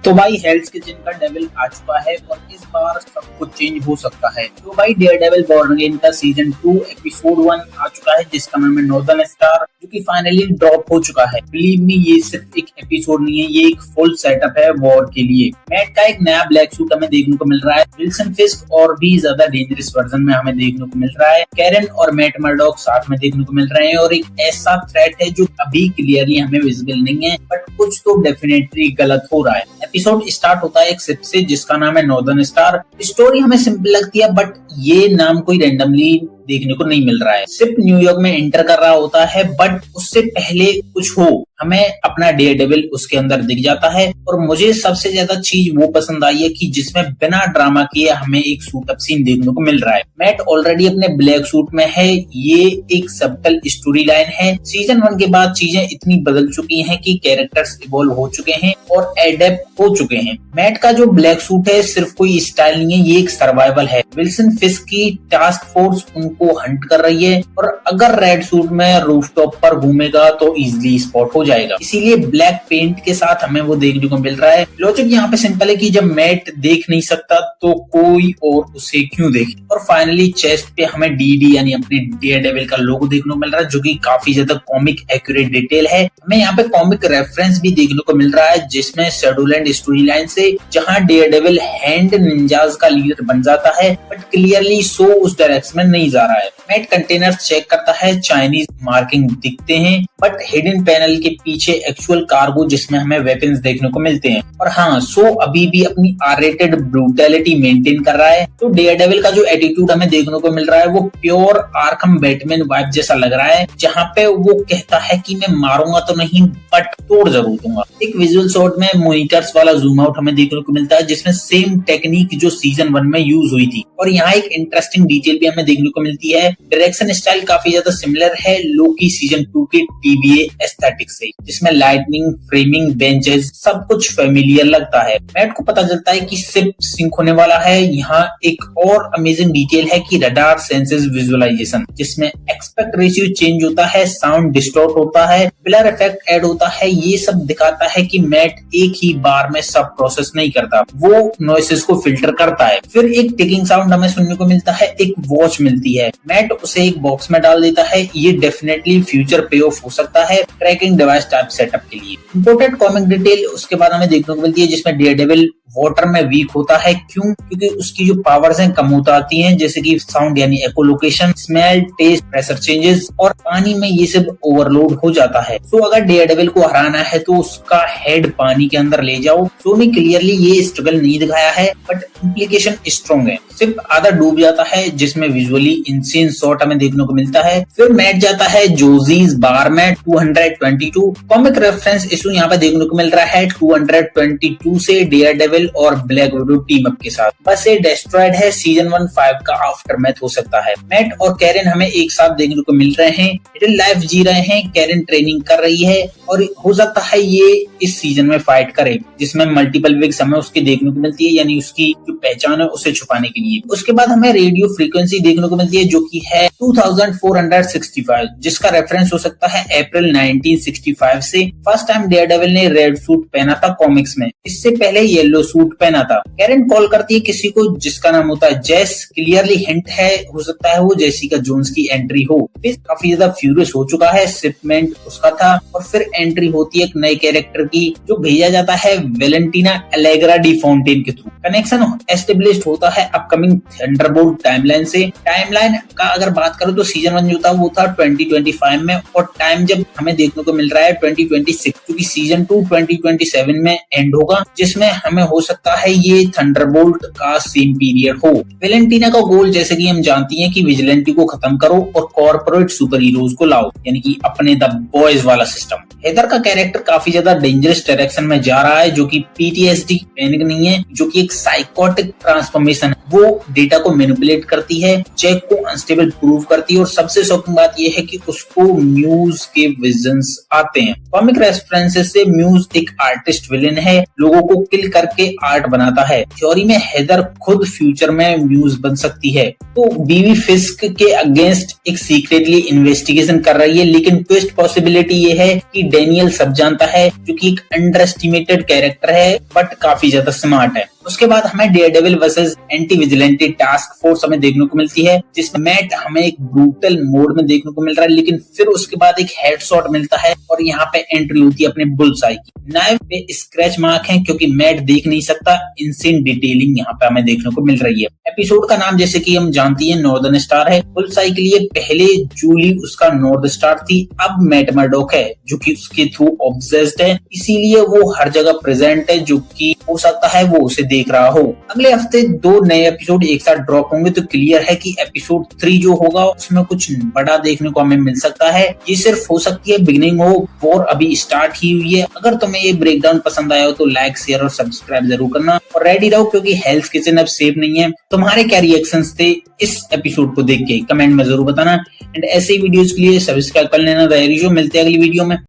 तो भाई हेल्स किचन का डेविल आ चुका है और इस बार सब कुछ चेंज हो सकता है। तो भाई डेयरडेविल बॉर्न अगेन का सीजन 2 एपिसोड 1 आ चुका है जिसका नाम है नॉर्दर्न स्टार, जो कि फाइनली ड्रॉप हो चुका है। बिलीव मी, ये सिर्फ एक एपिसोड नहीं है, ये एक फुल सेटअप है वॉर के लिए। मैट का एक नया ब्लैक सूट हमें देखने को मिल रहा है। विल्सन फिस्क और भी ज्यादा डेंजरस वर्जन में हमें देखने को मिल रहा है। कैरन और मैट मर्डॉक साथ में देखने को मिल रहे हैं और एक ऐसा थ्रेट है जो अभी क्लियरली हमें विजिबल नहीं है, बट कुछ तो डेफिनेटली गलत हो रहा है। एपिसोड स्टार्ट होता है एक शिप से जिसका नाम है नॉर्दर्न स्टार। स्टोरी हमें सिंपल लगती है, बट ये नाम कोई रैंडमली देखने को नहीं मिल रहा है। शिप न्यूयॉर्क में एंटर कर रहा होता है, बट उससे पहले कुछ हो हमें अपना डेयरडेविल उसके अंदर दिख जाता है। और मुझे सबसे ज्यादा चीज वो पसंद आई है कि जिसमें बिना ड्रामा किए हमें एक सूट अप सीन देखने को मिल रहा है। मैट ऑलरेडी अपने ब्लैक सूट में है। ये एक सबटल स्टोरी लाइन है। सीजन 1 के बाद चीजें इतनी बदल चुकी हैं कि कैरेक्टर्स इवॉल्व हो चुके हैं और एडेप्ट हो चुके हैं। मैट का जो ब्लैक सूट है सिर्फ कोई स्टाइल नहीं है, ये एक सर्वाइवल है। विल्सन फिस्क की टास्क फोर्स उनको हंट कर रही है और अगर रेड सूट में रूफटॉप पर घूमेगा तो इजीली स्पॉट हो जाएगा। इसीलिए ब्लैक पेंट के साथ हमें वो देखने को मिल रहा है। लॉजिक यहाँ पे सिंपल है कि जब मैट देख नहीं सकता तो कोई और उसे क्यों देखे। और फाइनली चेस्ट पे हमें डीडी यानी अपने डेयरडेविल का लोगो देखने को मिल रहा है, जो कि काफी ज्यादा कॉमिक एक्यूरेट डिटेल है। हमें यहाँ पे कॉमिक रेफरेंस भी देखने को मिल रहा है जिसमें शेडोलैंड स्टोरी लाइन से, जहाँ डेयरडेविल हैंड निंजाज का लीडर बन जाता है, बट क्लियरली शो उस डायरेक्शन में नहीं जा रहा है। मैट कंटेनर चेक करता है, चाइनीज मार्किंग दिखते हैं, बट हिडन पैनल के पीछे एक्चुअल कार्गो जिसमें हमें वेपन्स देखने को मिलते हैं। और हाँ, शो अभी भी अपनी आर-रेटेड ब्रूटैलिटी मेंटेन कर रहा है। तो डेयरडेविल का जो एटीट्यूड हमें देखने को मिल रहा है वो प्योर आर्कम बैटमैन वाइब जैसा लग रहा है, जहाँ पे वो कहता है कि मैं मारूंगा तो नहीं बट तोड़ जरूर दूंगा। एक विजुअल शॉट में मॉनिटर्स वाला जूम आउट हमें देखने को मिलता है जिसमें सेम टेक्निक जो सीजन 1 में यूज हुई थी। और यहाँ एक इंटरेस्टिंग डिटेल भी हमें देखने को मिलती है। डायरेक्शन स्टाइल काफी ज्यादा सिमिलर है लोकी सीजन 2 के टीवीए एस्थेटिक से, जिसमें लाइटनिंग, फ्रेमिंग, बेंचेस सब कुछ फेमिलियर लगता है। मैट को पता चलता है कि शिप सिंक होने वाला है। यहाँ एक और अमेजिंग डिटेल है कि रडार सेंसेस विजुअलाइजेशन, जिसमें एक्सपेक्ट रेशियो चेंज होता है, साउंड डिस्टॉर्ट होता है, ब्लर इफेक्ट ऐड होता है। ये सब दिखाता है कि मैट एक ही बार में सब प्रोसेस नहीं करता, वो नॉइसेस को फिल्टर करता है। फिर एक टिकिंग साउंड हमें सुनने को मिलता है, एक वॉच मिलती है। मैट उसे एक बॉक्स में डाल देता है। ये डेफिनेटली फ्यूचर पे ऑफ हो सकता है ट्रैकिंग डिवाइस टाइप सेटअप के लिए। इंपोर्टेड कॉमिक डिटेल उसके बाद हमें देखने को मिलती है जिसमें डेयरडेविल वाटर में वीक होता है। क्यों? क्योंकि उसकी जो पावर्स हैं कम होता आती हैं, जैसे कि साउंड यानी एकोलोकेशन, स्मेल, टेस्ट, प्रेशर चेंजेस, और पानी में ये सब ओवरलोड हो जाता है। तो अगर डेयरडेविल को हराना है तो उसका हेड पानी के अंदर ले जाओ। शो में क्लियरली ये स्ट्रगल नहीं दिखाया है, बट इम्प्लीकेशन स्ट्रॉन्ग है। सिर्फ आधा डूब जाता है जिसमें विजुअली इंसेन शॉट हमें देखने को मिलता है। फिर मैट जाता है जोजीज बार में 222 कॉमिक रेफरेंस इशू यहाँ पे देखने को मिल रहा है 222 से डेयरडेविल और ब्लैक विडो टीम अप के साथ। बस ये डेस्ट्रॉयड है सीजन 1-5 का आफ्टरमैथ हो सकता है। मैट और कैरन हमें एक साथ देखने को मिल रहे हैं, रियल लाइफ जी रहे हैं। कैरन ट्रेनिंग कर रही है और हो सकता है ये इस सीजन में फाइट करे, जिसमें मल्टीपल विग्स हमें उसके देखने को मिलती है, यानी उसकी जो पहचान है उसे छुपाने के लिए। उसके बाद हमें रेडियो फ्रीक्वेंसी देखने को मिलती है जो कि है 2465, जिसका रेफरेंस हो सकता है अप्रैल 1965 से। फर्स्ट टाइम डेयरडेविल ने रेड सूट पहना था कॉमिक्स में, इससे पहले येलो सूट पहना था। कैरन कॉल करती है किसी को जिसका नाम होता है जेस। क्लियरली हिंट है, हो सकता है वो जेसिका जोन्स की एंट्री हो। फिर काफी ज्यादा फ्यूरियस हो चुका है, शिपमेंट उसका था। और फिर एंट्री होती है एक नए कैरेक्टर की जो भेजा जाता है वेलेंटिना एलेग्रा डी फाउंटेन के थ्रू। कनेक्शन एस्टेब्लिश्ड होता है अपकमिंग थंडरबोल्ट टाइमलाइन से। टाइमलाइन का अगर बात करो तो सीजन 1 जो था वो था 2025 में, और टाइम जब हमें देखने को मिल रहा है 2026, क्योंकि सीजन 2 2027 में एंड होगा, जिसमें हमें हो सकता है ये थंडरबोल्ट का सेम पीरियड हो। वेलेंटिना का गोल जैसे कि हम जानती हैं कि विजिलेंटी को खत्म करो और कॉर्पोरेट सुपर हीरोज को लाओ, यानी कि अपने द बॉयज वाला सिस्टम। हेदर का कैरेक्टर काफी ज्यादा डेंजरस डायरेक्शन में जा रहा है, जो कि पीटीएसडी पैनिक नहीं है, जो कि एक साइकोटिक ट्रांसफॉर्मेशन है। वो डेटा को मैनिपुलेट करती है, जैक को अनस्टेबल प्रूव करती है, और सबसे शॉकिंग बात यह है कि उसको म्यूज के विजन्स आते हैं। कॉमिक रेफरेंसेस से म्यूज एक आर्टिस्ट विलेन है, लोगों को किल करके आर्ट बनाता है। थ्योरी में हेदर खुद फ्यूचर में म्यूज बन सकती है। तो बीवी फिस्क के अगेंस्ट एक सीक्रेटली इन्वेस्टिगेशन कर रही है, लेकिन ट्विस्ट पॉसिबिलिटी ये है कि डेनियल सब जानता है, जो कि एक अंडर एस्टिमेटेड कैरेक्टर है बट काफी ज्यादा स्मार्ट है। उसके बाद हमें Daredevil versus anti vigilante task force हमें देखने को मिलती है, जिसमें मैट हमें एक ब्रूटल मोड में देखने को मिल रहा है, लेकिन फिर उसके बाद एक हेडशॉट मिलता है और यहाँ पे एंट्री होती है अपने बुल्सआई की। नाइफ पे स्क्रैच मार्क है क्योंकि मैट देख नहीं सकता। इनसेन डिटेलिंग यहाँ पे हमें देखने को मिल रही है। एपिसोड का नाम जैसे कि हम जानती है नॉर्दर्न स्टार है। बुल्सआई के लिए पहले जूली उसका नॉर्थ स्टार थी, अब मैट मर्डॉक है जो कि उसके थ्रू ऑब्सेस्ड है, इसीलिए वो हर जगह प्रेजेंट है, जो कि हो सकता है वो उसे देख रहा हो। अगले हफ्ते 2 नए एपिसोड एक साथ ड्रॉप होंगे, तो क्लियर है कि एपिसोड 3 जो होगा उसमें कुछ बड़ा देखने को हमें मिल सकता है। ये सिर्फ हो सकती है बिगिनिंग हो, वॉर अभी स्टार्ट ही हुई है। अगर तुम्हें ये ब्रेकडाउन पसंद आया हो तो लाइक, शेयर और सब्सक्राइब जरूर करना और रेडी रहो, क्योंकि हेल्थ किचन अब सेफ नहीं है। तुम्हारे क्या रिएक्शंस थे इस एपिसोड को देख के कमेंट में जरूर बताना, एंड ऐसे वीडियोस के लिए सब्सक्राइब कर लेना। मिलते हैं अगली वीडियो में।